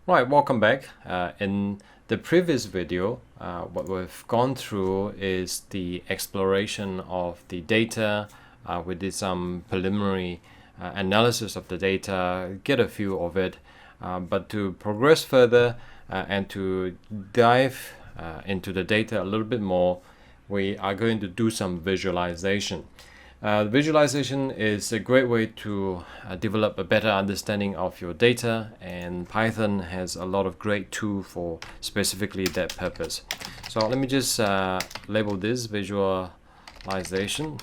Right, welcome back. In the previous video, what we've gone through is the exploration of the data. We did some preliminary analysis of the data, get a feel of it. But to progress further and to dive into the data a little bit more, we are going to do some visualization. Visualization is a great way to develop a better understanding of your data, and Python has a lot of great tools for specifically that purpose. So let me just label this visualization.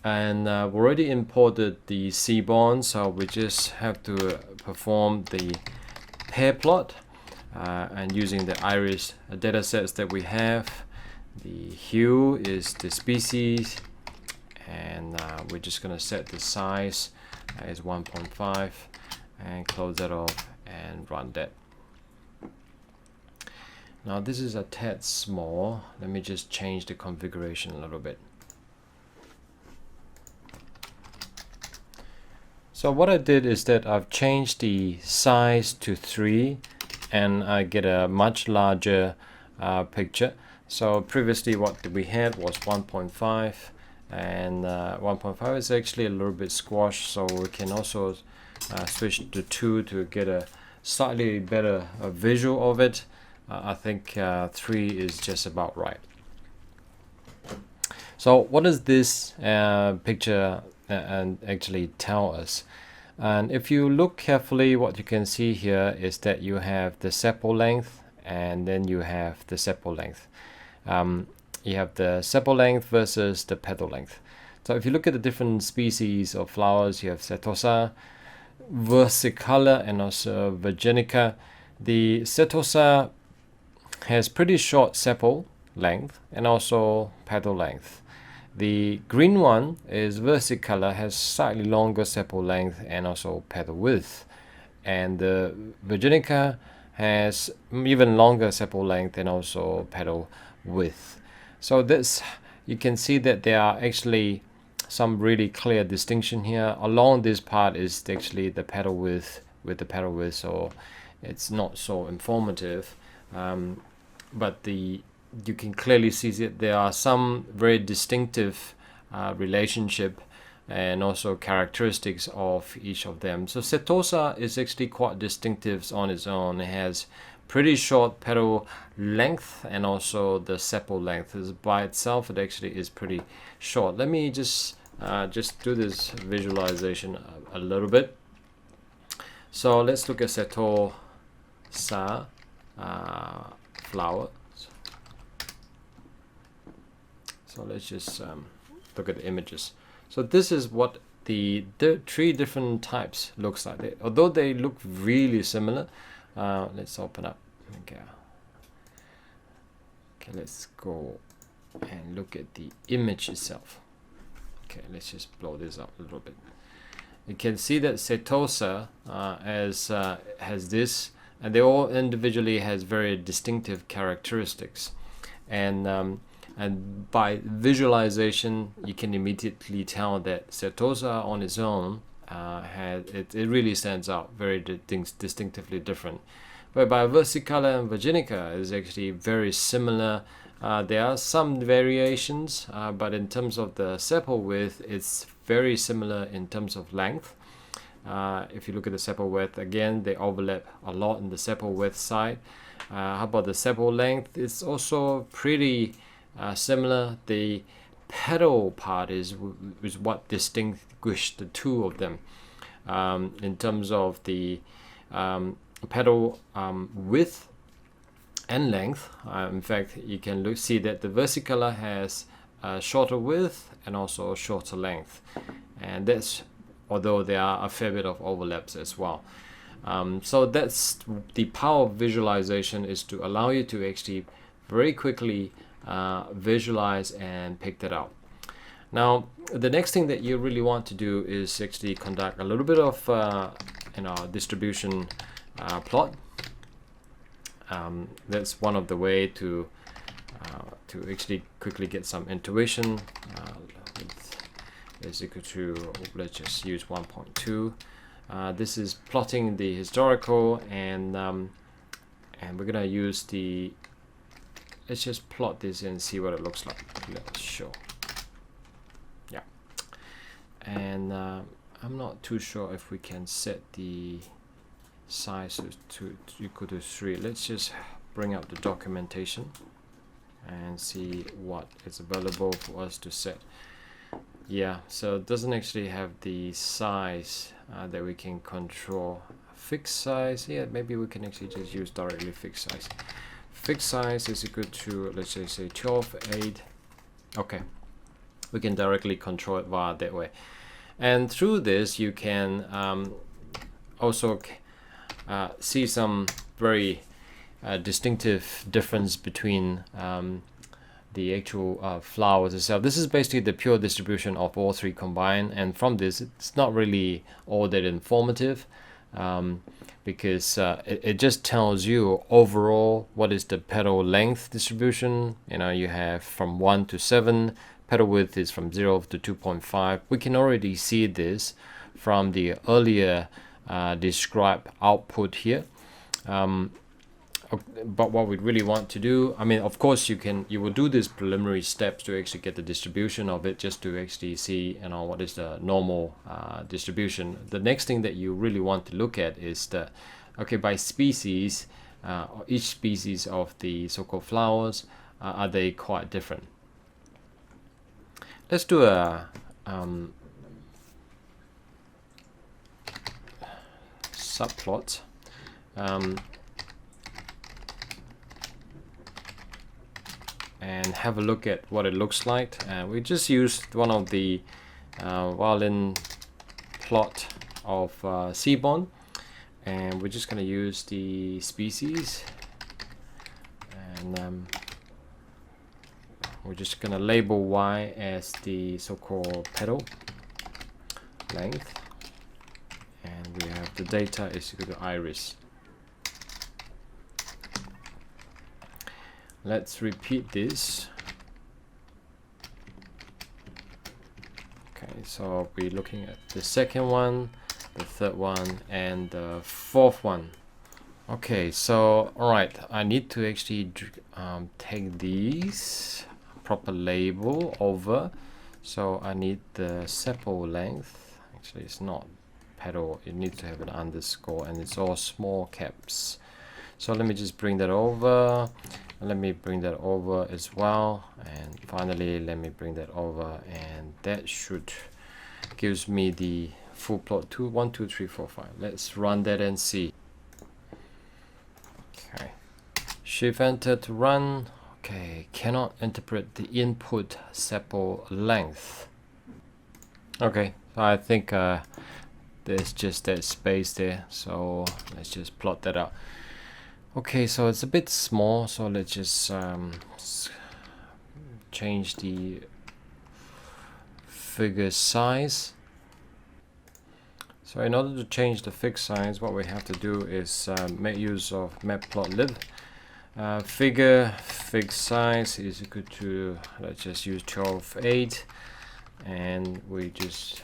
And we already imported the Seaborn, so we just have to perform the pair plot and using the iris datasets that we have. The hue is the species, and we're just going to set the size as 1.5 and close that off and run that. Now this is a tad small. Let me just change the configuration a little bit. So what I did is that I've changed the size to 3 and I get a much larger picture. So previously what we had was 1.5, and 1.5 is actually a little bit squashed, so we can also switch to 2 to get a slightly better visual of it. I think 3 is just about right. So what does this picture and actually tell us? And if you look carefully, what you can see here is that you have the sepal length and then you have the sepal length. You have the sepal length versus the petal length. So if you look at the different species of flowers, you have Setosa, versicolor, and also virginica. The Setosa has pretty short sepal length and also petal length. The green one is versicolor, has slightly longer sepal length and also petal width. And the virginica has even longer sepal length and also petal width. So this, you can see that there are actually some really clear distinction here. Along this part is actually the petal width with the petal width, so it's not so informative. But you can clearly see that there are some very distinctive relationship and also characteristics of each of them. So Setosa is actually quite distinctive on its own. It has pretty short petal length and also the sepal length is by itself. It actually is pretty short. Let me just do this visualization a little bit. So let's look at Setosa flower. So let's just look at the images. So this is what the 3 different types looks like. Although they look really similar, let's open up. Okay, let's go and look at the image itself. Okay, let's just blow this up a little bit. You can see that Setosa has this, and they all individually has very distinctive characteristics, and by visualization you can immediately tell that Setosa on its own it really stands out, very distinctively different. Whereby versicolor and virginica is actually very similar. There are some variations, but in terms of the sepal width, it's very similar in terms of length. If you look at the sepal width, again, they overlap a lot in the sepal width side. How about the sepal length? It's also pretty similar. The petal part is what distinguishes the two of them. In terms of the petal width and length, in fact, you can see that the versicolor has shorter width and also shorter length, and that's although there are a fair bit of overlaps as well. So that's the power of visualization, is to allow you to actually very quickly visualize and pick that out. Now the next thing that you really want to do is actually conduct a little bit of distribution plot. That's one of the way to actually quickly get some intuition. Is equal to, let's just use 1.2 This is plotting the historical, and we're gonna use the. Let's just plot this and see what it looks like. Let's show. Yeah, and I'm not too sure if we can set the size to equal to 3. Let's just bring up the documentation and see what is available for us to set. Yeah, so it doesn't actually have the size that we can control. Fixed size, yeah, maybe we can actually just use directly fixed size. Fixed size is equal to, let's just say 12.8. Okay, we can directly control it via that way. And through this, you can also see some very distinctive difference between the actual flowers itself. This is basically the pure distribution of all 3 combined, and from this it's not really all that informative, because it just tells you overall what is the petal length distribution. You know, you have from 1 to 7, petal width is from 0 to 2.5. We can already see this from the earlier described output here. But what we really want to do, I mean, of course you will do these preliminary steps to actually get the distribution of it, just to actually see, you know, what is the normal distribution. The next thing that you really want to look at is the, okay, by species, each species of the so-called flowers, are they quite different? Let's do a subplot. And have a look at what it looks like. We just used one of the violin plot of Seaborn, and we're just going to use the species, and we're just going to label Y as the so-called petal length, and we have the data is equal to iris. Let's repeat this. Okay, so we're looking at the second one, the third one, and the fourth one. Okay, so alright, I need to actually take these, proper label over. So I need the sepal length. Actually, it's not petal, it needs to have an underscore, and it's all small caps. So let me just bring that over. Let me bring that over as well, and finally let me bring that over, and that should gives me the full plot. 2 1 2 3 4 5. Let's run that and see. Okay, shift enter to run. Okay, cannot interpret the input sepal length. Okay, so I think there's just that space there, so let's just plot that out. Okay, so it's a bit small, so let's just change the figure size. So in order to change the fixed size, what we have to do is make use of matplotlib. Figure fixed size is equal to, let's just use 12.8, and we just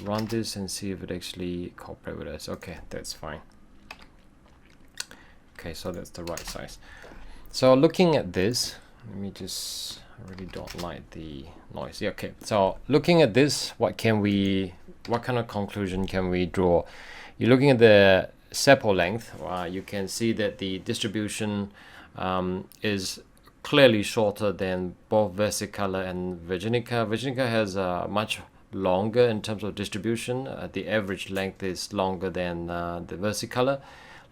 run this and see if it actually cooperates with us. Okay, that's fine. Okay, so that's the right size. So looking at this, let me just, I really don't like the noise. Yeah, okay, so looking at this, what kind of conclusion can we draw? You're looking at the sepal length. You can see that the distribution is clearly shorter than both versicolor and virginica. Virginica has much longer in terms of distribution. The average length is longer than the versicolor.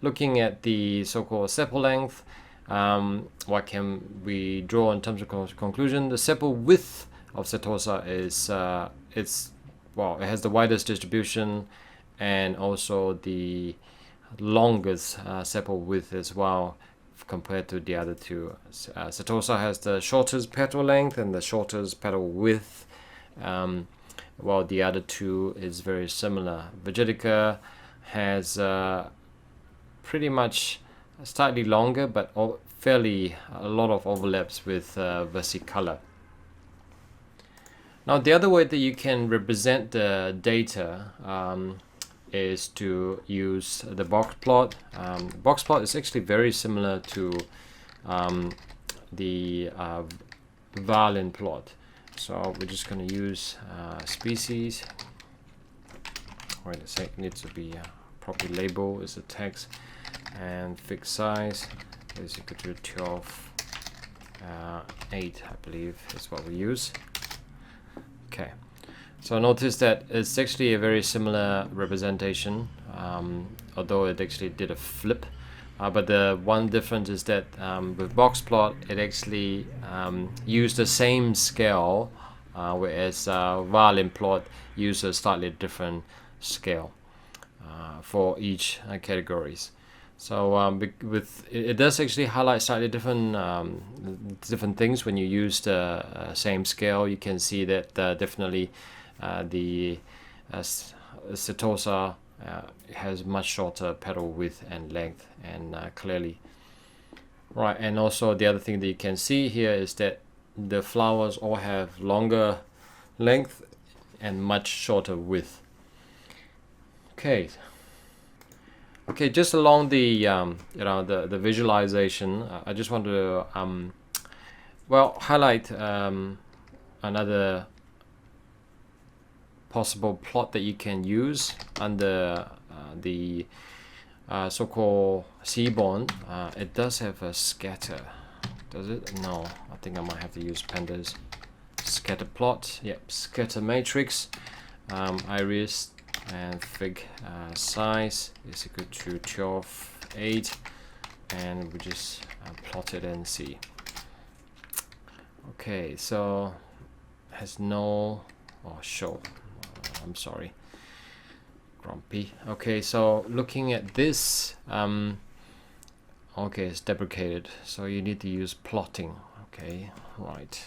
Looking at the so-called sepal length, what can we draw in terms of conclusion? The sepal width of Setosa is it has the widest distribution, and also the longest sepal width as well compared to the other two. Setosa has the shortest petal length and the shortest petal width, while the other two is very similar. Virginica has pretty much slightly longer, but fairly a lot of overlaps with versicolor. Now the other way that you can represent the data is to use the box plot. Box plot is actually very similar to the Varlin plot. So we're just going to use species. Wait a sec, needs to be properly labeled as a text, and fixed size is equal to 12 8, I believe is what we use. Okay, so notice that it's actually a very similar representation, although it actually did a flip. But the one difference is that with boxplot, it actually used the same scale, whereas Varlin plot used a slightly different scale for each categories. So with it does actually highlight slightly different things when you use the same scale. You can see that definitely the Setosa has much shorter petal width and length, and clearly. Right, and also the other thing that you can see here is that the flowers all have longer length and much shorter width. Okay, just along the the visualization, I just want to highlight another possible plot that you can use under the so-called Seaborn. It does have a scatter. Does it? No, I think I might have to use pandas. Scatter plot. Yep, scatter matrix. Iris and fig size is equal to 12 8, and we just plot it and see. Okay, so has no show. I'm sorry, grumpy. Okay, so looking at this, okay, it's deprecated, so you need to use plotting. Okay, right,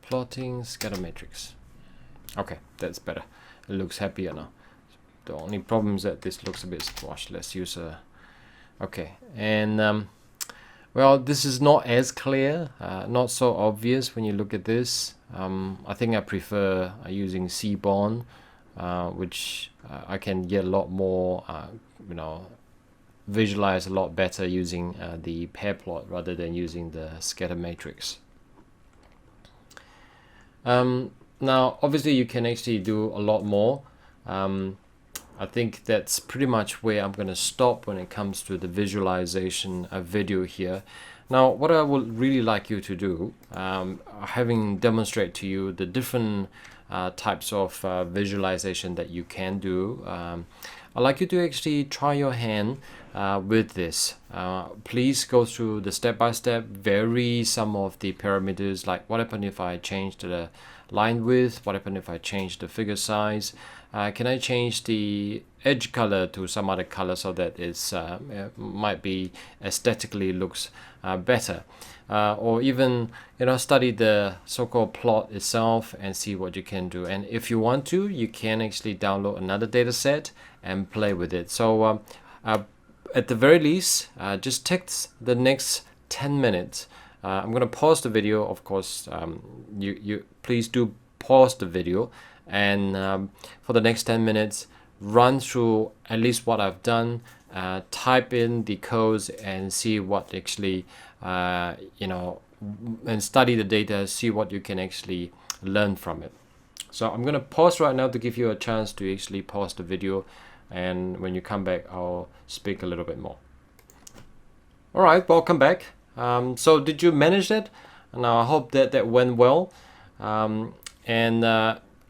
plotting scatter matrix. Okay, that's better. It looks happier now. The only problem is that this looks a bit squashed. Let's use a okay, and well, this is not as clear, not so obvious when you look at this. I think I prefer using Seaborn, which I can get a lot more, visualize a lot better using the pair plot rather than using the scatter matrix. Now, obviously, you can actually do a lot more. I think that's pretty much where I'm going to stop when it comes to the visualization video here. Now, what I would really like you to do, having demonstrate to you the different types of visualization that you can do, I'd like you to actually try your hand with this. Please go through the step-by-step, vary some of the parameters, like what happens if I change the line width, what happens if I change the figure size, can I change the edge color to some other color so that it's might be aesthetically looks better, or even study the so-called plot itself and see what you can do. And if you want to, you can actually download another data set and play with it. So at the very least, just take the next 10 minutes. I'm going to pause the video, of course. You please do pause the video, and for the next 10 minutes, run through at least what I've done, type in the codes and see what actually, and study the data, see what you can actually learn from it. So I'm going to pause right now to give you a chance to actually pause the video, and when you come back, I'll speak a little bit more. All right, welcome back. So did you manage that? Now I hope that went well.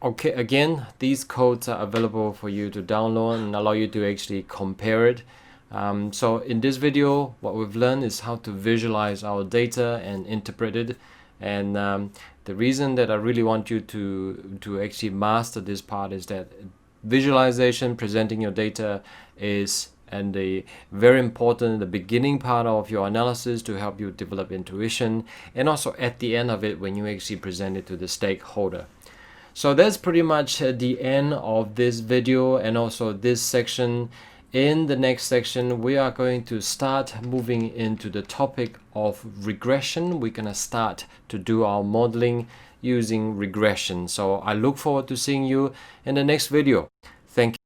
Okay, again, these codes are available for you to download and allow you to actually compare it. So in this video, what we've learned is how to visualize our data and interpret it. And the reason that I really want you to actually master this part is that visualization, presenting your data, is the very important, the beginning part of your analysis to help you develop intuition, and also at the end of it when you actually present it to the stakeholder. So that's pretty much the end of this video and also this section. In the next section, we are going to start moving into the topic of regression. We're going to start to do our modeling using regression. So I look forward to seeing you in the next video. Thank you.